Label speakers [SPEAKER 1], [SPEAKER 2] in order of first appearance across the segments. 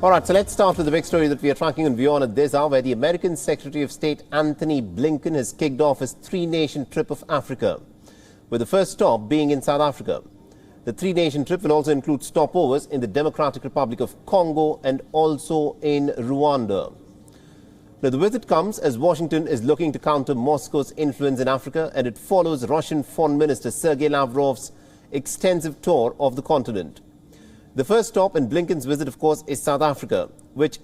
[SPEAKER 1] All right, so let's start with the big story that we are tracking on WION at this hour, where the American Secretary of State Antony Blinken has kicked off his three-nation trip of Africa, with the first stop being in South Africa. The three-nation trip will also include stopovers in the Democratic Republic of Congo and also in Rwanda. Now, the visit comes as Washington is looking to counter Moscow's influence in Africa, and it follows Russian Foreign Minister Sergei Lavrov's extensive tour of the continent. The first stop in Blinken's visit, of course, is South Africa, which,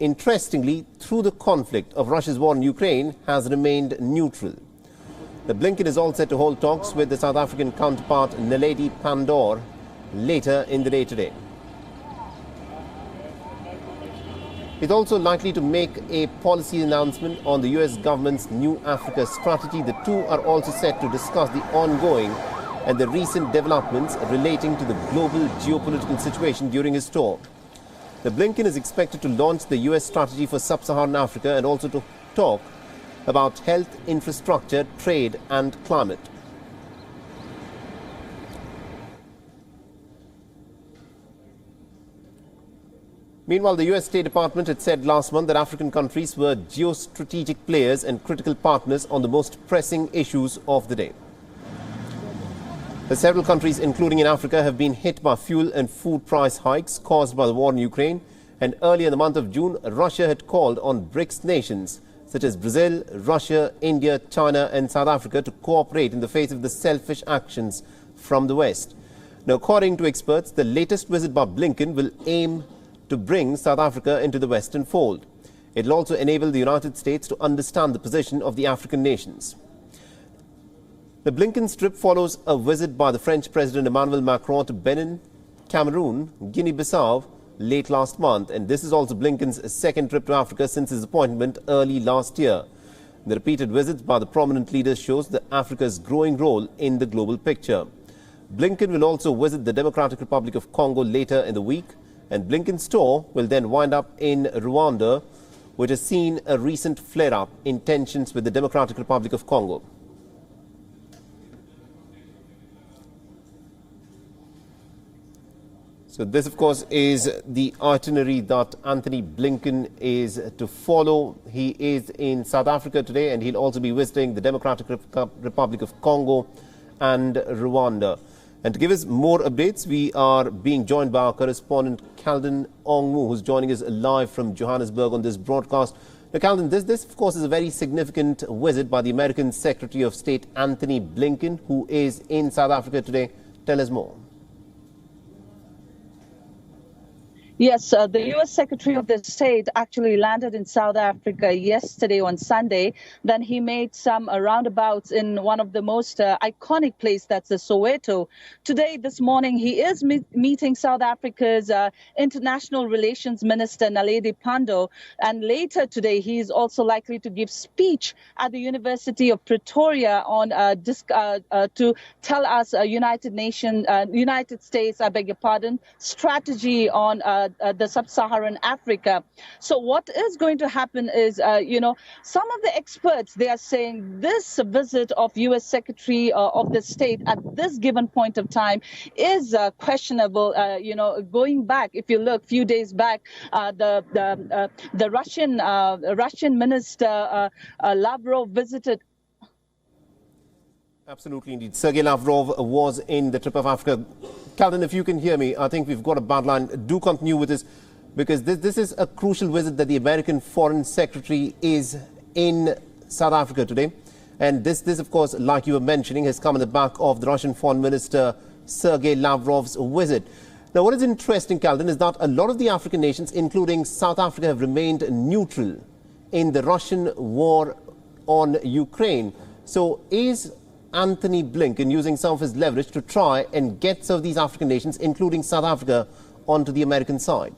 [SPEAKER 1] interestingly, through the conflict of Russia's war in Ukraine, has remained neutral. The Blinken is all set to hold talks with the South African counterpart Naledi Pandor later in the day today. He's also likely to make a policy announcement on the US government's New Africa strategy. The two are also set to discuss the ongoing and the recent developments relating to the global geopolitical situation during his tour. The Blinken is expected to launch the US strategy for Sub-Saharan Africa and also to talk about health, infrastructure, trade and climate. Meanwhile, the US State Department had said last month that African countries were geostrategic players and critical partners on the most pressing issues of the day. Several countries, including in Africa, have been hit by fuel and food price hikes caused by the war in Ukraine. And earlier in the month of June, Russia had called on BRICS nations such as Brazil, Russia, India, China and South Africa to cooperate in the face of the selfish actions from the West. Now, according to experts, the latest visit by Blinken will aim to bring South Africa into the Western fold. It will also enable the United States to understand the position of the African nations. The Blinken's trip follows a visit by the French President Emmanuel Macron to Benin, Cameroon, Guinea-Bissau late last month, and this is also Blinken's second trip to Africa since his appointment early last year. The repeated visits by the prominent leaders shows Africa's growing role in the global picture. Blinken will also visit the Democratic Republic of Congo later in the week, and Blinken's tour will then wind up in Rwanda, which has seen a recent flare-up in tensions with the Democratic Republic of Congo. So this, of course, is the itinerary that Antony Blinken is to follow. He is in South Africa today, and he'll also be visiting the Democratic Republic of Congo and Rwanda. And to give us more updates, we are being joined by our correspondent, Calden Ongmu, who's joining us live from Johannesburg on this broadcast. Now, Calden, this, of course, is a very significant visit by the American Secretary of State, Antony Blinken, who is in South Africa today. Tell us more.
[SPEAKER 2] Yes, the U.S. Secretary of the State actually landed in South Africa yesterday on Sunday. Then he made some roundabouts in one of the most iconic places, that's the Soweto. Today, this morning, he is meeting South Africa's International Relations Minister, Naledi Pandor. And later today, he is also likely to give speech at the University of Pretoria on to tell us United States, I beg your pardon, strategy on the Sub-Saharan Africa. So what is going to happen is, some of the experts, they are saying this visit of U.S. Secretary of the State at this given point of time is questionable. Going back, if you look a few days back, the Russian Minister Lavrov visited.
[SPEAKER 1] Absolutely, indeed. Sergei Lavrov was in the trip of Africa. Calden, if you can hear me, I think we've got a bad line. Do continue with this, because this is a crucial visit that the American Foreign Secretary is in South Africa today. And this, of course, like you were mentioning, has come on the back of the Russian Foreign Minister Sergei Lavrov's visit. Now, what is interesting, Calden, is that a lot of the African nations, including South Africa, have remained neutral in the Russian war on Ukraine. So is Antony Blinken using some of his leverage to try and get some of these African nations, including South Africa, onto the American side?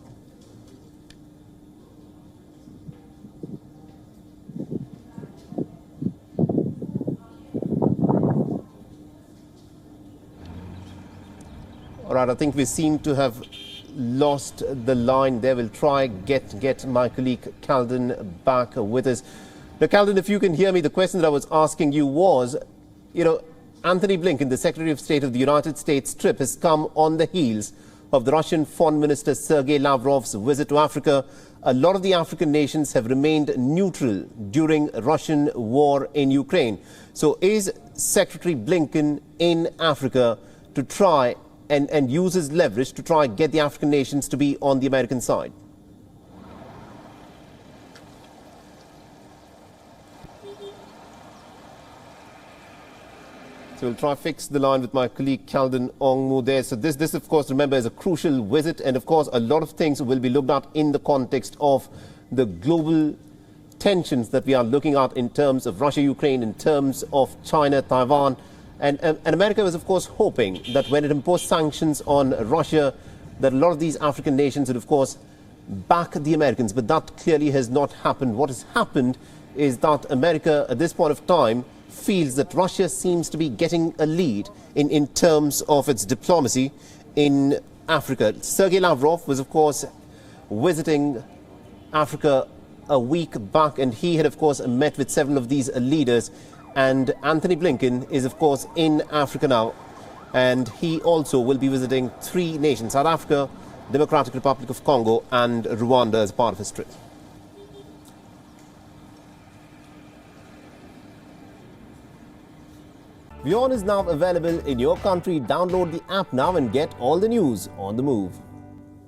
[SPEAKER 1] All right, I think we seem to have lost the line there. We'll try get my colleague Calden back with us. Now, Calden, if you can hear me, the question that I was asking you was, Antony Blinken, the Secretary of State of the United States trip, has come on the heels of the Russian Foreign Minister Sergei Lavrov's visit to Africa, a lot of the African nations have remained neutral during Russian war in Ukraine. So is Secretary Blinken in Africa to try and use his leverage to try and get the African nations to be on the American side? So we'll try to fix the line with my colleague Calden Ongmu there. So this of course, remember, is a crucial visit, and of course a lot of things will be looked at in the context of the global tensions that we are looking at in terms of Russia-Ukraine, in terms of China, Taiwan. And America was of course hoping that when it imposed sanctions on Russia, that a lot of these African nations would of course back the Americans, but that clearly has not happened. What has happened is that America at this point of time feels that Russia seems to be getting a lead in terms of its diplomacy in Africa. Sergei Lavrov was, of course, visiting Africa a week back, and he had, of course, met with several of these leaders. And Antony Blinken is, of course, in Africa now, and he also will be visiting 3 nations: South Africa, Democratic Republic of Congo, and Rwanda as part of his trip. WION is now available in your country. Download the app now and get all the news on the move.